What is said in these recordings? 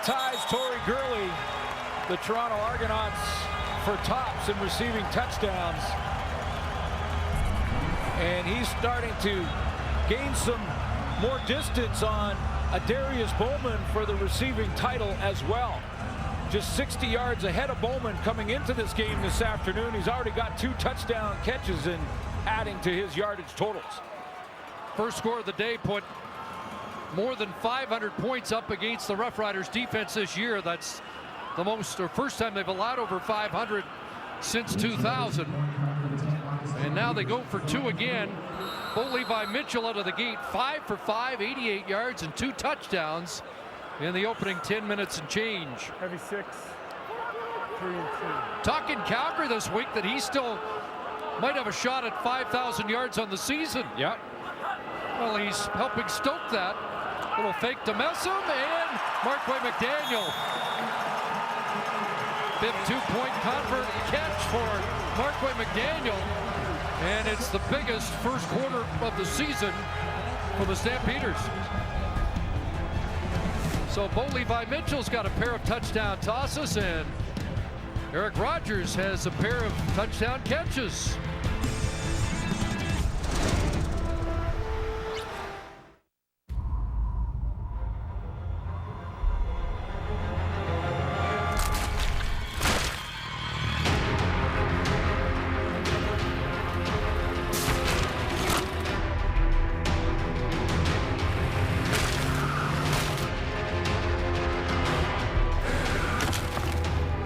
ties Tori Gurley, the Toronto Argonauts, for tops in receiving touchdowns. And he's starting to gain some more distance on Adarius Bowman for the receiving title as well. Just 60 yards ahead of Bowman coming into this game this afternoon. He's already got 2 touchdown catches and adding to his yardage totals. First score of the day put more than 500 points up against the Roughriders defense this year. That's the most, or first time they've allowed over 500 since 2000. And now they go for 2 again. Bo Levi Mitchell out of the gate, 5 for 5, 88 yards and 2 touchdowns in the opening 10 minutes and change. Heavy 6, 3 and 2. Talking Calgary this week that he still might have a shot at 5,000 yards on the season. Yeah. Well, he's helping stoke that. Little fake to Messam, and Marquay McDaniel. Big 2-point convert catch for Marquay McDaniel. And it's the biggest first quarter of the season for the Stampeders. So Bo Levi Mitchell's got a pair of touchdown tosses, and Eric Rogers has a pair of touchdown catches.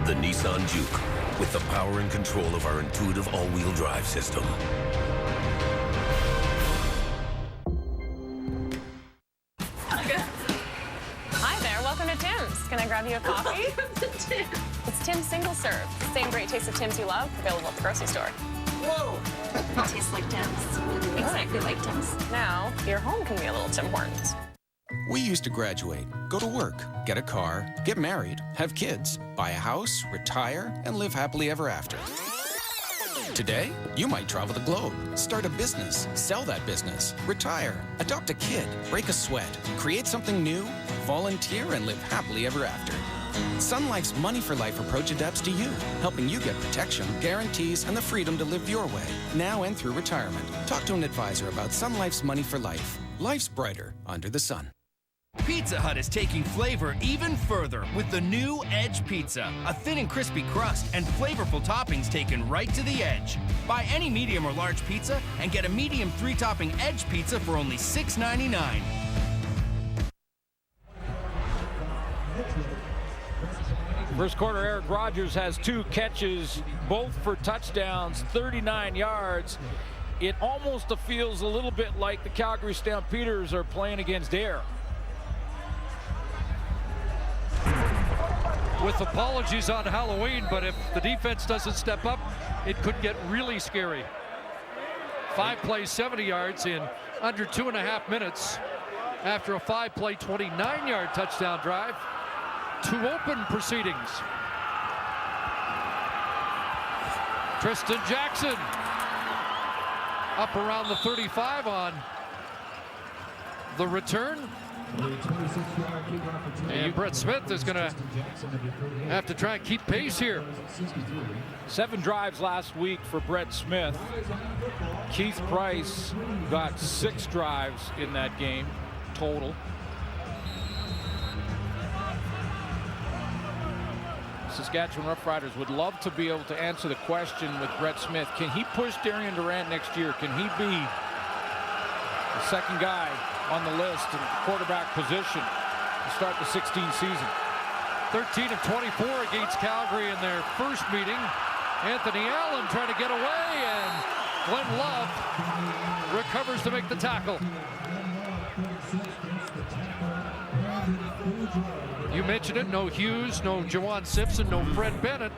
The Nissan Juke, with the power and control of our intuitive all-wheel drive system. Hi there, welcome to Tim's. Can I grab you a coffee? It's Tim's single serve. Same great taste of Tim's you love, available at the grocery store. Whoa! It tastes like Tim's. Exactly like Tim's. Now, your home can be a little Tim Hortons. We used to graduate, go to work, get a car, get married, have kids, buy a house, retire, and live happily ever after. Today, you might travel the globe, start a business, sell that business, retire, adopt a kid, break a sweat, create something new, volunteer, and live happily ever after. Sun Life's Money for Life approach adapts to you, helping you get protection, guarantees, and the freedom to live your way, now and through retirement. Talk to an advisor about Sun Life's Money for Life. Life's brighter under the sun. Pizza Hut is taking flavor even further with the new Edge Pizza. A thin and crispy crust and flavorful toppings taken right to the edge. Buy any medium or large pizza and get a medium 3-topping Edge Pizza for only $6.99. First quarter, Eric Rogers has 2 catches, both for touchdowns, 39 yards. It almost feels a little bit like the Calgary Stampeders are playing against air. With apologies on Halloween, but if the defense doesn't step up, it could get really scary. 5 plays, 70 yards in under 2.5 minutes after a 5-play, 29-yard touchdown drive. 2 open proceedings. Tristan Jackson up around the 35 on the return. And Brett Smith is going to have to try and keep pace here. 7 drives last week for Brett Smith. Keith Price got 6 drives in that game total. Saskatchewan Roughriders would love to be able to answer the question with Brett Smith. Can he push Darian Durant next year? Can he be the second guy on the list in quarterback position to start the 16 season? 13 of 24 against Calgary in their first meeting. Anthony Allen trying to get away, and Glenn Love recovers to make the tackle. You mentioned it, no Hughes, no Juwan Simpson, no Fred Bennett.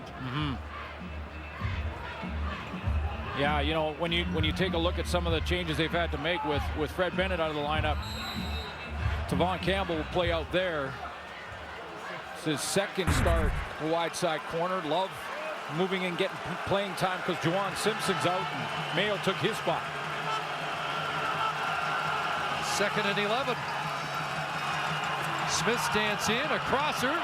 Yeah, you know, when you take a look at some of the changes they've had to make with Fred Bennett out of the lineup, Tavon Campbell will play out there. It's his second start, a wide side corner. Love moving and getting playing time because Juwan Simpson's out and Mayo took his spot. 2nd and 11. Smith stands in, a crosser.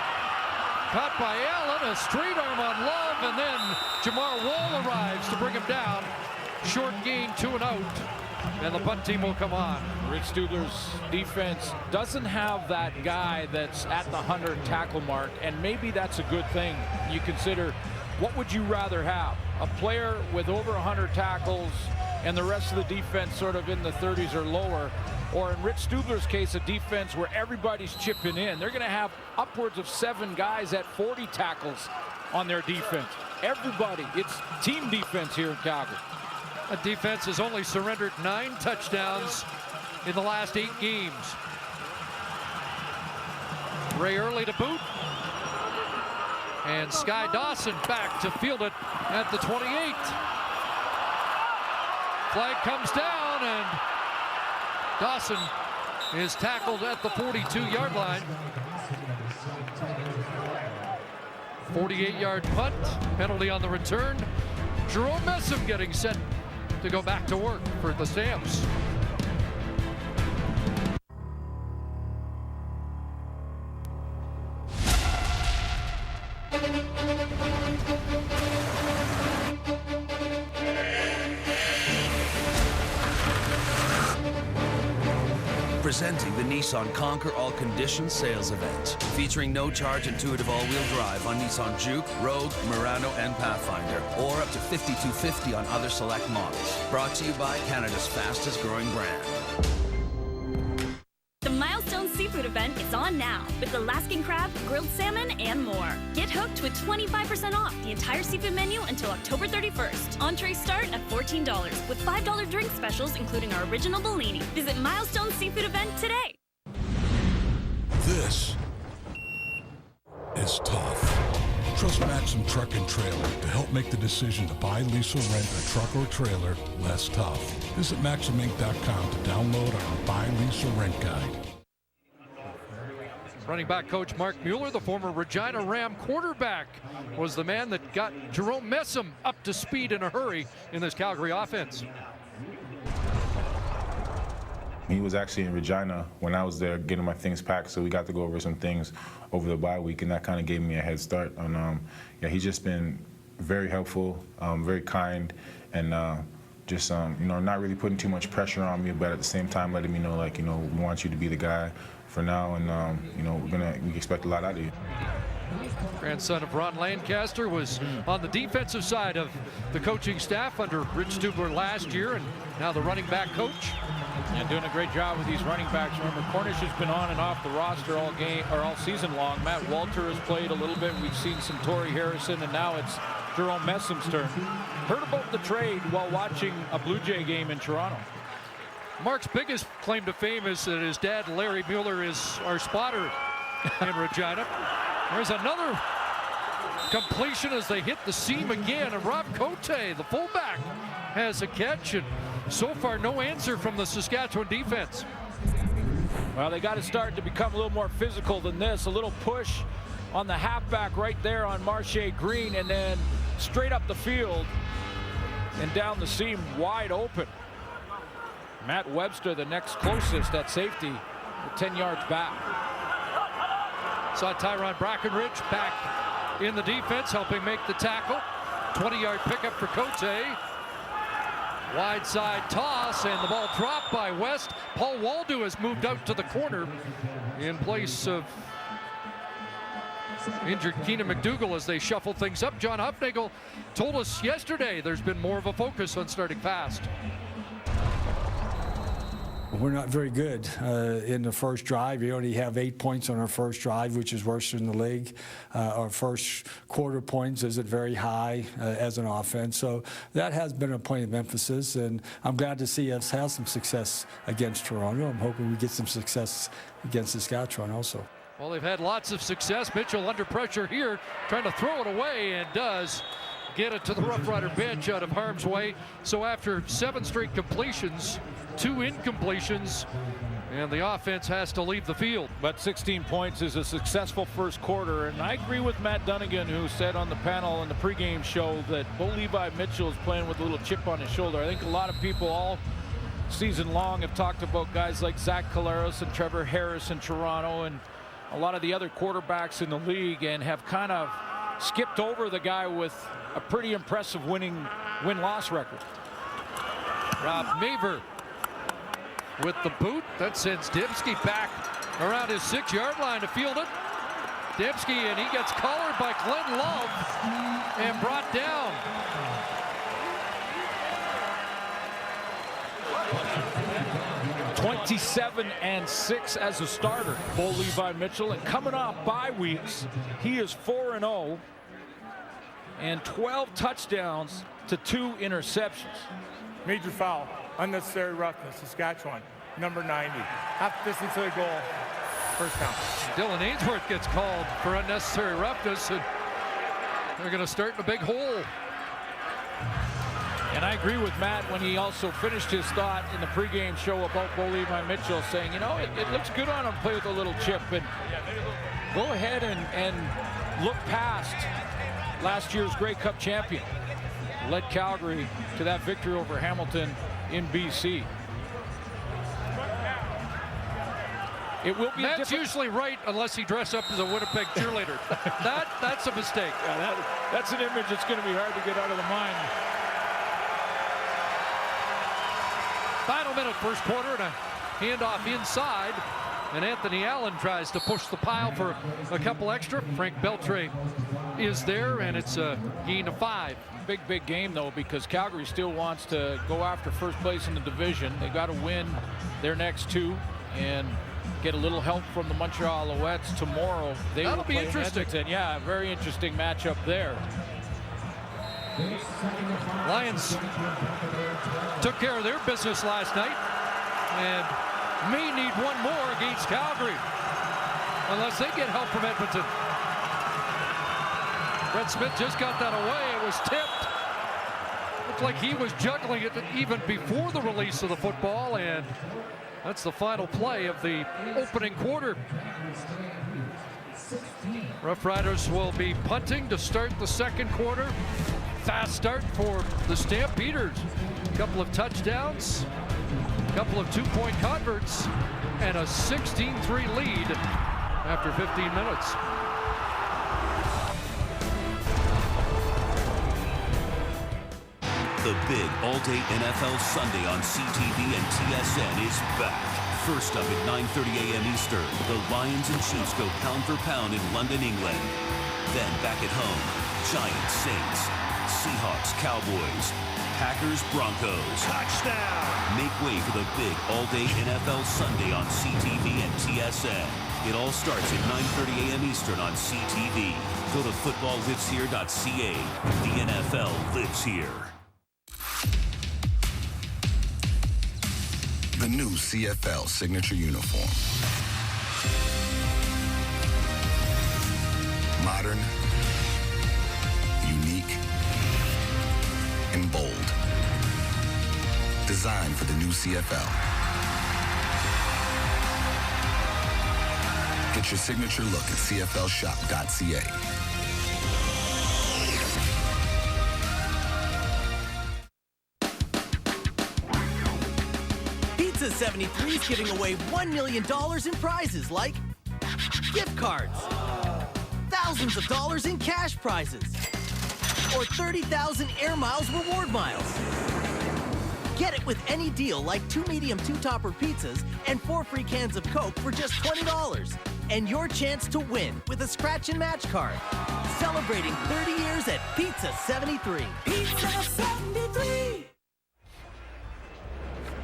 Caught by Allen, a straight arm on Love, and then Jamar Wall arrives to bring him down. Short gain, 2 and out, and the punt team will come on. Rich Stubler's defense doesn't have that guy that's at the 100 tackle mark, and maybe that's a good thing. You consider, what would you rather have? A player with over 100 tackles and the rest of the defense sort of in the 30s or lower, or in Rich Stubler's case, a defense where everybody's chipping in. They're going to have upwards of 7 guys at 40 tackles on their defense. Everybody, it's team defense here in Calgary. A defense has only surrendered 9 touchdowns in the last 8 games. Ray Early to boot. And Sky Dawson back to field it at the 28. Flag comes down, and Dawson is tackled at the 42-yard line. 48-yard punt, penalty on the return. Jerome Messam getting set to go back to work for the Stamps. Presenting the Nissan Conquer All Conditions sales event, featuring no-charge intuitive all-wheel drive on Nissan Juke, Rogue, Murano, and Pathfinder, or up to $5,250 on other select models. Brought to you by Canada's fastest-growing brand. The Milestone Seafood event is on now with Alaskan crab, grilled salmon, and more. Get hooked with 25% off the entire seafood menu until October 31st. Entrees start at $14 with $5 drink specials, including our original Bellini. Visit Milestone Seafood event today. This is tough. Trust Maxim Truck and Trailer to help make the decision to buy, lease, or rent a truck or trailer less tough. Visit MaximInc.com to download our buy, lease, or rent guide. Running back coach Mark Mueller, the former Regina Ram quarterback, was the man that got Jerome Messam up to speed in a hurry in this Calgary offense. He was actually in Regina when I was there getting my things packed, so we got to go over some things over the bye week, and that kind of gave me a head start. And yeah, he's just been very helpful, very kind, and just you know, not really putting too much pressure on me, but at the same time letting me know, like, you know, we want you to be the guy for now, and you know, we expect a lot out of you. Grandson of Ron Lancaster was on the defensive side of the coaching staff under Rich Stubler last year, and now the running back coach. And doing a great job with these running backs. Remember, Cornish has been on and off the roster all game or all season long. Matt Walter has played a little bit. We've seen some Torrey Harrison, and now it's Jerome Messam's turn. Heard about the trade while watching a Blue Jay game in Toronto. Mark's biggest claim to fame is that his dad, Larry Mueller, is our spotter in Regina. There's another completion as they hit the seam again, and Rob Cote, the fullback, has a catch, and so far no answer from the Saskatchewan defense. Well, they got to start to become a little more physical than this. A little push on the halfback right there on Marche Green, and then straight up the field and down the seam wide open. Matt Webster, the next closest at safety, 10 yards back. Saw Tyron Brackenridge back in the defense, helping make the tackle. 20-yard pickup for Cote. Wide side toss, and the ball dropped by West. Paul Waldo has moved out to the corner in place of injured Keenan McDougall as they shuffle things up. John Hufnagel told us yesterday there's been more of a focus on starting fast. We're not very good in the first drive. We only have 8 points on our first drive, which is worse in the league. Our first quarter points isn't very high as an offense. So that has been a point of emphasis, and I'm glad to see us have some success against Toronto. I'm hoping we get some success against Saskatchewan also. Well, they've had lots of success. Mitchell under pressure here, trying to throw it away, and does get it to the Rough Rider bench out of harm's way. So after 7 straight completions, 2 incompletions, and the offense has to leave the field. But 16 points is a successful first quarter, and I agree with Matt Dunnigan, who said on the panel in the pregame show that Bo Levi Mitchell is playing with a little chip on his shoulder. I think a lot of people all season long have talked about guys like Zach Collaros and Trevor Harris in Toronto, and a lot of the other quarterbacks in the league and have kind of skipped over the guy with a pretty impressive win-loss record. Rob Maver with the boot. That sends Dembski back around his 6-yard line to field it. Dembski, and he gets collared by Glenn Love and brought down. (27-6) as a starter. Bo Levi Mitchell, and coming off bye weeks, he is 4-0 and 12 touchdowns to 2 interceptions. Major foul, unnecessary roughness, Saskatchewan, number 90. Half distance to the goal, first down. Dylan Ainsworth gets called for unnecessary roughness, and they're going to start in a big hole. And I agree with Matt when he also finished his thought in the pregame show about Bo Levi Mitchell, saying, you know, it looks good on him to play with a little chip, and go ahead and look past last year's Grey Cup champion. Led Calgary to that victory over Hamilton in BC. It will be Matt's usually right unless he dresses up as a Winnipeg cheerleader. That's a mistake. Yeah, that's an image that's going to be hard to get out of the mind. Final minute, first quarter, and a handoff inside. And Anthony Allen tries to push the pile for a couple extra. Frank Beltre is there, and it's a gain of 5. Big game, though, because Calgary still wants to go after first place in the division. They got to win their next 2 and get a little help from the Montreal Alouettes tomorrow. That'll be interesting. Edmonton. Yeah, very interesting matchup there. Lions took care of their business last night and may need one more against Calgary unless they get help from Edmonton. Brett Smith just got that away. It was tipped. Looked like he was juggling it even before the release of the football, and that's the final play of the opening quarter. Roughriders will be punting to start the second quarter. Fast start for the Stampeders. A couple of touchdowns, a couple of 2-point converts, and a 16-3 lead after 15 minutes. The big all-day NFL Sunday on CTV and TSN is back. First up at 9:30 a.m. Eastern, the Lions and Chiefs go pound for pound in London, England. Then back at home, Giants, Saints, Seahawks, Cowboys, Packers, Broncos. Touchdown! Make way for the big all-day NFL Sunday on CTV and TSN. It all starts at 9:30 a.m. Eastern on CTV. Go to footballlives.here.ca. The NFL lives here. The new CFL signature uniform. Modern, unique, and bold. Designed for the new CFL. Get your signature look at cflshop.ca. Pizza 73 is giving away $1 million in prizes like gift cards, thousands of dollars in cash prizes, or 30,000 Air Miles reward miles. Get it with any deal like 2 medium 2-topper pizzas and 4 free cans of Coke for just $20. And your chance to win with a scratch and match card. Celebrating 30 years at Pizza 73. Pizza 73!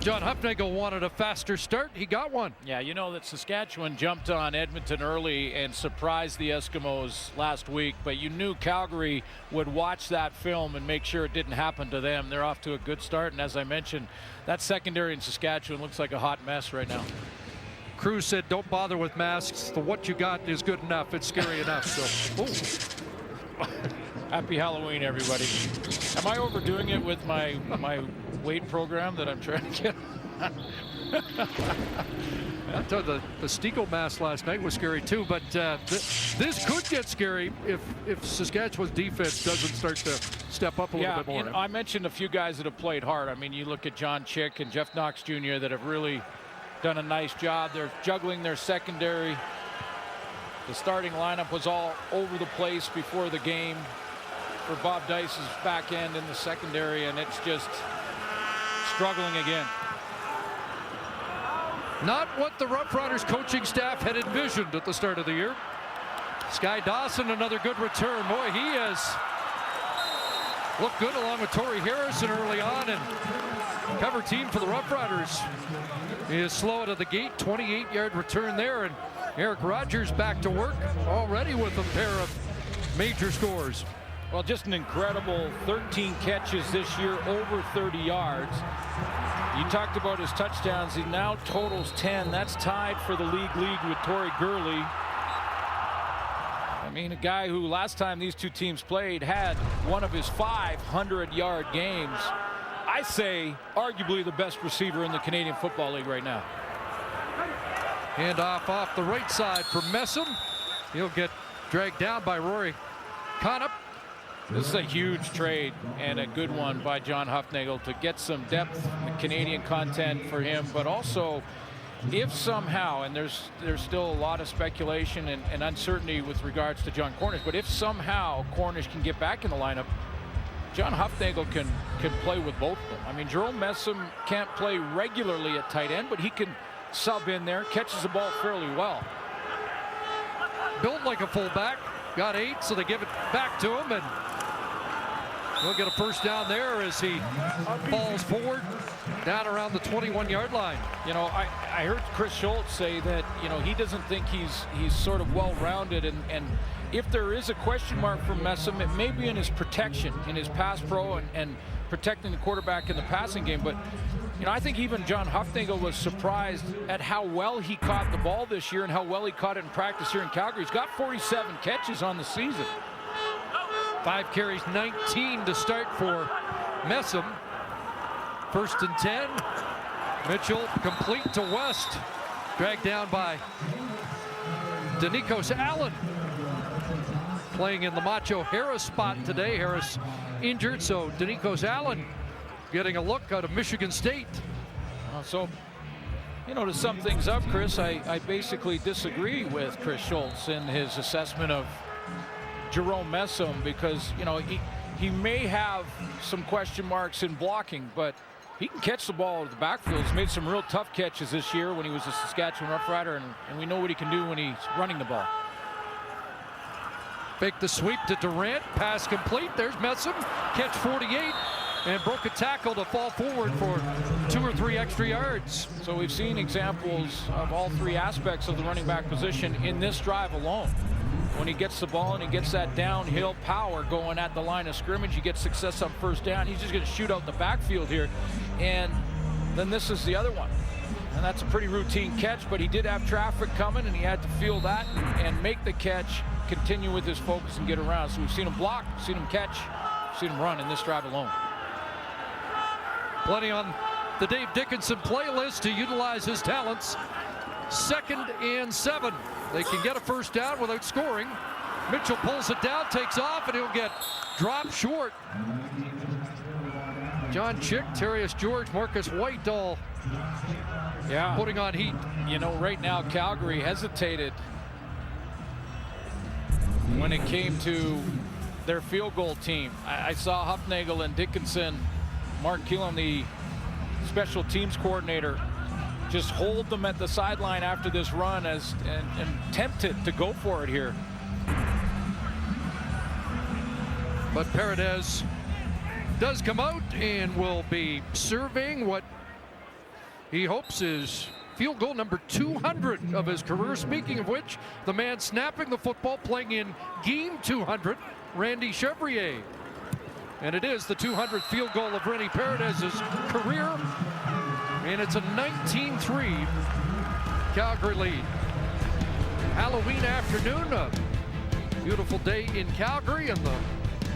John Hufnagel wanted a faster start. He got one. Yeah, you know that Saskatchewan jumped on Edmonton early and surprised the Eskimos last week, but you knew Calgary would watch that film and make sure it didn't happen to them. They're off to a good start, and as I mentioned, that secondary in Saskatchewan looks like a hot mess right now. Cruz said, don't bother with masks. The what you got is good enough. It's scary enough. So, Happy Halloween, everybody. Am I overdoing it with my weight program that I'm trying to get? I thought the Stiegel mask last night was scary too, but this could get scary if Saskatchewan's defense doesn't start to step up a little bit more. You know, I mentioned a few guys that have played hard. I mean, you look at John Chick and Jeff Knox Jr. that have really done a nice job. They're juggling their secondary. The starting lineup was all over the place before the game for Bob Dice's back end in the secondary, and it's just struggling again. Not what the Roughriders coaching staff had envisioned at the start of the year. Sky Dawson, another good return. Boy, he has looked good along with Torrey Harrison early on, and cover team for the Roughriders is slow out of the gate. 28-yard return there, and Eric Rogers back to work already with a pair of major scores. Well, just an incredible 13 catches this year, over 30 yards. You talked about his touchdowns. He now totals 10. That's tied for the league with Torrey Gurley. I mean, a guy who last time these two teams played had one of his 500-yard games. I say arguably the best receiver in the Canadian Football League right now. Handoff off the right side for Messam. He'll get dragged down by Rory Conop. This is a huge trade and a good one by John Hufnagel to get some depth, Canadian content for him, but also if somehow, and there's still a lot of speculation and uncertainty with regards to John Cornish, but if somehow Cornish can get back in the lineup, John Hufnagel can play with both of them. I mean, Jerome Messam can't play regularly at tight end, but he can sub in there, catches the ball fairly well. Built like a fullback, got 8, so they give it back to him, and he'll get a first down there as he falls forward down around the 21-yard line. You know, I heard Chris Schultz say that, you know, he doesn't think he's sort of well-rounded, and if there is a question mark for Messam, it may be in his protection, in his pass pro and protecting the quarterback in the passing game. But, you know, I think even John Hufnagel was surprised at how well he caught the ball this year and how well he caught it in practice here in Calgary. He's got 47 catches on the season. 5 carries, 19 to start for Messam. 1st and 10. Mitchell complete to West. Dragged down by Denikos Allen. Playing in the Macho Harris spot today. Harris injured, so Denikos Allen getting a look out of Michigan State. So, you know, to sum things up, Chris, I basically disagree with Chris Schultz in his assessment of Jerome Messam, because, you know, he may have some question marks in blocking, but he can catch the ball out of the backfield. He's made some real tough catches this year when he was a Saskatchewan Rough Rider, and we know what he can do when he's running the ball. Fake the sweep to Durant, pass complete. There's Messam, catch 48, and broke a tackle to fall forward for 2 or 3 extra yards. So we've seen examples of all 3 aspects of the running back position in this drive alone. When he gets the ball and he gets that downhill power going at the line of scrimmage, he gets success on first down. He's just going to shoot out the backfield here. And then this is the other one. And that's a pretty routine catch, but he did have traffic coming, and he had to feel that and make the catch, continue with his focus, and get around. So we've seen him block, seen him catch, seen him run in this drive alone. Plenty on the Dave Dickinson playlist to utilize his talents. 2nd and 7. They can get a first down without scoring. Mitchell pulls it down, takes off, and he'll get dropped short. John Chick, Terrius George, Marcus White all putting on heat. You know, right now Calgary hesitated when it came to their field goal team. I saw Hufnagel and Dickinson, Mark Keelan, the special teams coordinator, just hold them at the sideline after this run and tempted to go for it here. But Paredes does come out and will be surveying what he hopes is field goal number 200 of his career. Speaking of which, the man snapping the football, playing in game 200, Randy Chevrier. And it is the 200th field goal of Rennie Paredes' career. And it's a 19-3 Calgary lead. Halloween afternoon, a beautiful day in Calgary, and the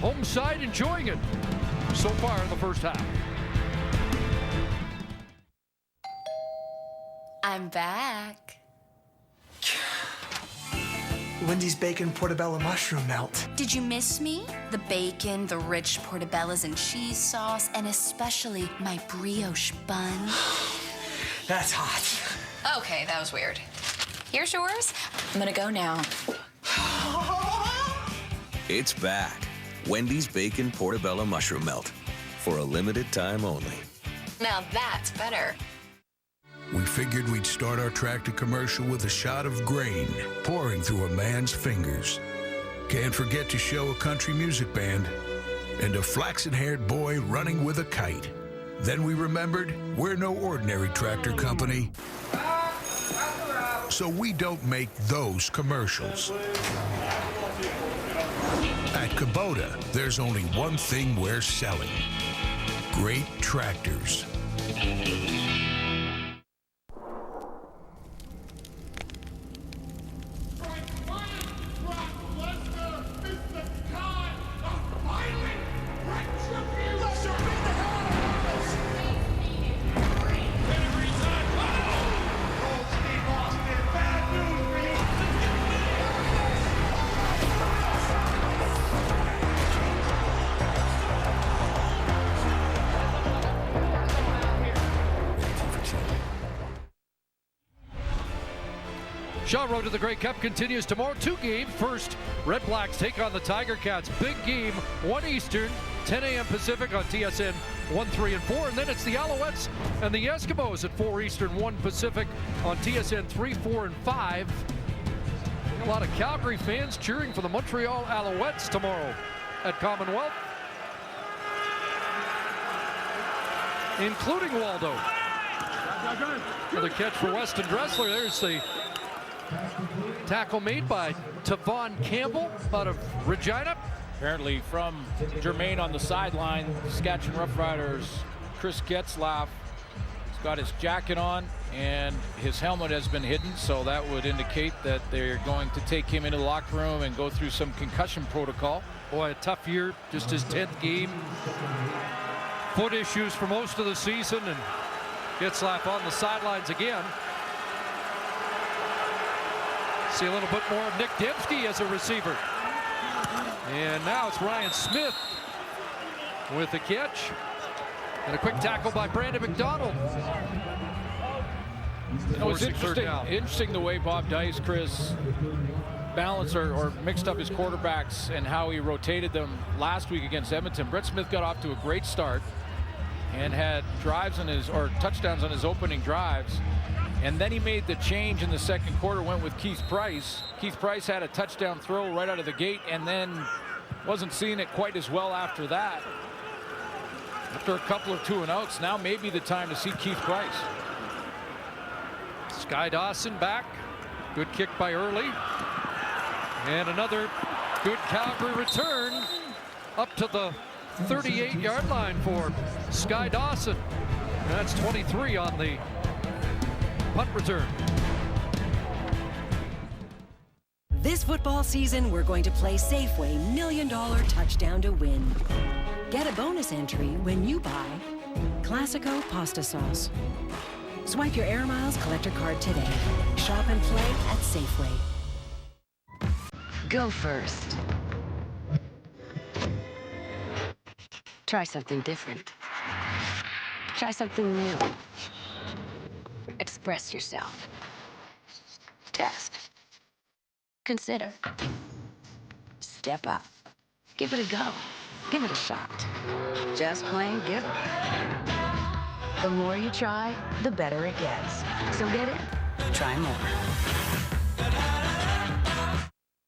home side enjoying it so far in the first half. I'm back. Wendy's bacon portobello mushroom melt. Did you miss me? The bacon, the rich portobellos and cheese sauce, and especially my brioche bun. That's hot. Okay, that was weird. Here's yours. I'm gonna go now. It's back. Wendy's Bacon Portobello Mushroom Melt. For a limited time only. Now that's better. We figured we'd start our tractor commercial with a shot of grain pouring through a man's fingers. Can't forget to show a country music band and a flaxen-haired boy running with a kite. Then we remembered we're no ordinary tractor company, so we don't make those commercials. At Kubota, there's only one thing we're selling: great tractors. Shaw Road to the Grey Cup continues tomorrow. 2 games. First, Red Blacks take on the Tiger Cats. Big game, 1 Eastern, 10 a.m. Pacific on TSN 1, 3, and 4. And then it's the Alouettes and the Eskimos at 4 Eastern, 1 Pacific on TSN 3, 4, and 5. A lot of Calgary fans cheering for the Montreal Alouettes tomorrow at Commonwealth, including Waldo. Another catch for Weston Dressler. There's the tackle made by Tavon Campbell out of Regina. Apparently from Germain on the sideline, Saskatchewan Roughriders, Chris Getzlaff has got his jacket on and his helmet has been hidden, so that would indicate that they're going to take him into the locker room and go through some concussion protocol. Boy, a tough year, just his 10th game. Foot issues for most of the season, and Getzlaff on the sidelines again. See a little bit more of Nick Dembski as a receiver. And now it's Ryan Smith with the catch. And a quick tackle by Brandon McDonald. It was interesting the way Bob Dice, Chris, balanced or mixed up his quarterbacks and how he rotated them last week against Edmonton. Brett Smith got off to a great start and had touchdowns on his opening drives. And then he made the change in the second quarter, went with Keith Price. Keith Price had a touchdown throw right out of the gate and then wasn't seeing it quite as well after that. After a couple of 2-and-outs, now may be the time to see Keith Price. Sky Dawson back. Good kick by Early. And another good Calgary return up to the 38-yard line for Sky Dawson. And that's 23 on the punt return. This football season, we're going to play Safeway $1 Million Touchdown to Win. Get a bonus entry when you buy Classico Pasta Sauce. Swipe your Air Miles collector card today. Shop and play at Safeway. Go first. Try something different. Try something new. Express yourself. Test. Consider. Step up. Give it a go. Give it a shot. Just plain give it. The more you try, the better it gets. So get in. Try more.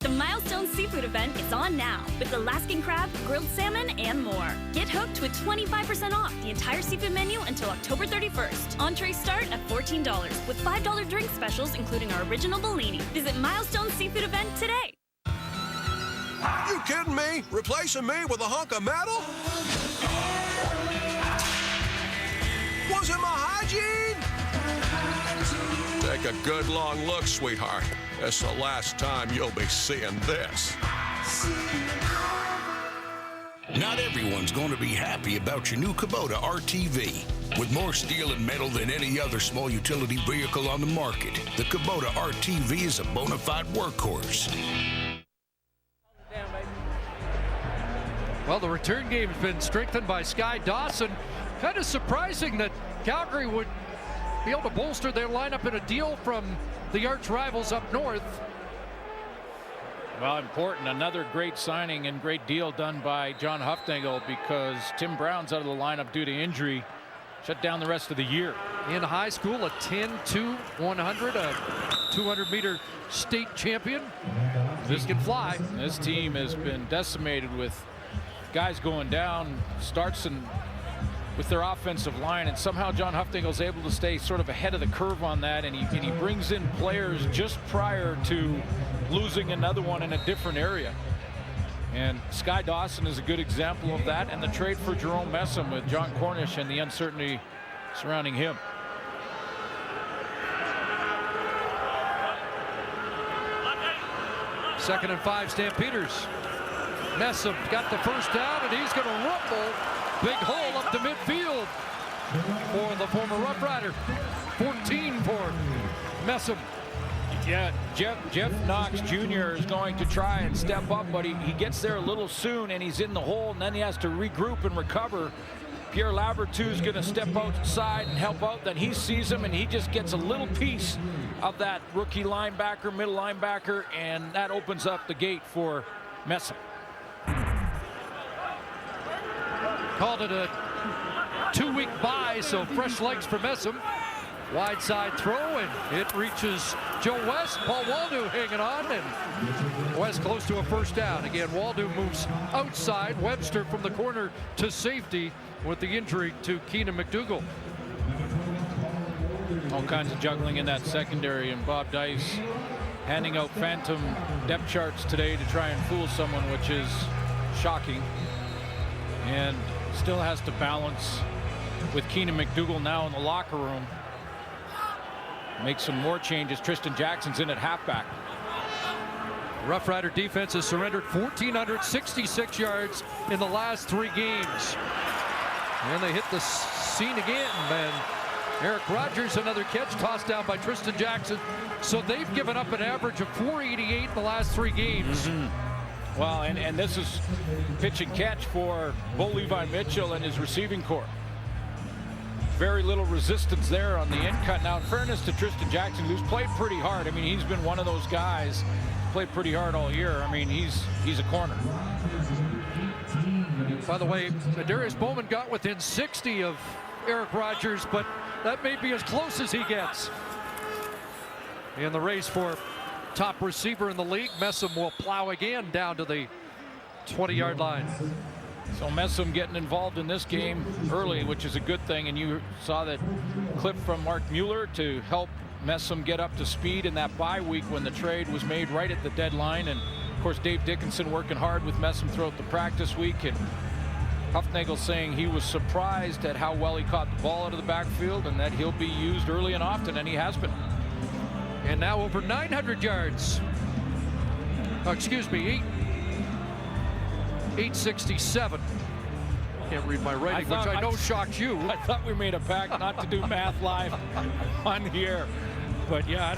The Milestone Seafood event is on now with Alaskan crab, grilled salmon, and more. Get hooked with 25% off the entire seafood menu until October 31st. Entrees start at $14 with $5 drink specials, including our original Bellini. Visit Milestone Seafood event today. You kidding me? Replacing me with a hunk of metal? Was it my hygiene? Take a good long look, sweetheart. It's the last time you'll be seeing this. Not everyone's going to be happy about your new Kubota RTV. With more steel and metal than any other small utility vehicle on the market, the Kubota RTV is a bona fide workhorse. Well, the return game has been strengthened by Sky Dawson. Kind of surprising that Calgary would be able to bolster their lineup in a deal from the arch rivals up north. Well, important. Another great signing and great deal done by John Hufnagel, because Tim Brown's out of the lineup due to injury. Shut down the rest of the year. In high school, a 10-2-100, a 200-meter state champion. He can fly. This team has been decimated with guys going down. Starts with their offensive line, and somehow John Hufnagel's able to stay sort of ahead of the curve on that, and he brings in players just prior to losing another one in a different area. And Sky Dawson is a good example of that, and the trade for Jerome Messam with John Cornish and the uncertainty surrounding him. Second and 5, Stampeders. Messam got the first down, and he's going to rumble. Big hole up to midfield for the former Rough Rider. 14 for Messam. Yeah, Jeff Knox Jr. is going to try and step up, but he gets there a little soon, and he's in the hole, and then he has to regroup and recover. Pierre Lavertu is going to step outside and help out. Then he sees him, and he just gets a little piece of that rookie linebacker, middle linebacker, and that opens up the gate for Messam. Called it a 2-week bye, so fresh legs for Messam. Wide side throw, and it reaches Joe West. Paul Waldo hanging on, and West close to a first down. Again, Waldo moves outside. Webster from the corner to safety with the injury to Keenan McDougall. All kinds of juggling in that secondary, and Bob Dice handing out phantom depth charts today to try and fool someone, which is shocking. And still has to balance with Keenan McDougall now in the locker room. Make some more changes. Tristan Jackson's in at halfback. Rough Rider defense has surrendered 1,466 yards in the last 3 games. And they hit the scene again, and Eric Rogers, another catch, tossed down by Tristan Jackson. So they've given up an average of 488 in the last 3 games. Well, and this is pitch and catch for Bo Levi Mitchell and his receiving corps. Very little resistance there on the end cut. Now, in fairness to Tristan Jackson, who's played pretty hard. I mean, he's been one of those guys played pretty hard all year. I mean, he's a corner. By the way, Darius Bowman got within 60 of Eric Rogers, but that may be as close as he gets. In the race for top receiver in the league, Messam will plow again down to the 20-yard line. So Messam getting involved in this game early, which is a good thing, and you saw that clip from Mark Mueller to help Messam get up to speed in that bye week when the trade was made right at the deadline. And of course, Dave Dickinson working hard with Messam throughout the practice week, and Hufnagel saying he was surprised at how well he caught the ball out of the backfield and that he'll be used early and often, and he has been. And now over 900 yards. Oh, excuse me, 867. Can't read my writing, which I know shocks you. I thought we made a pact not to do math live on the air, but yeah.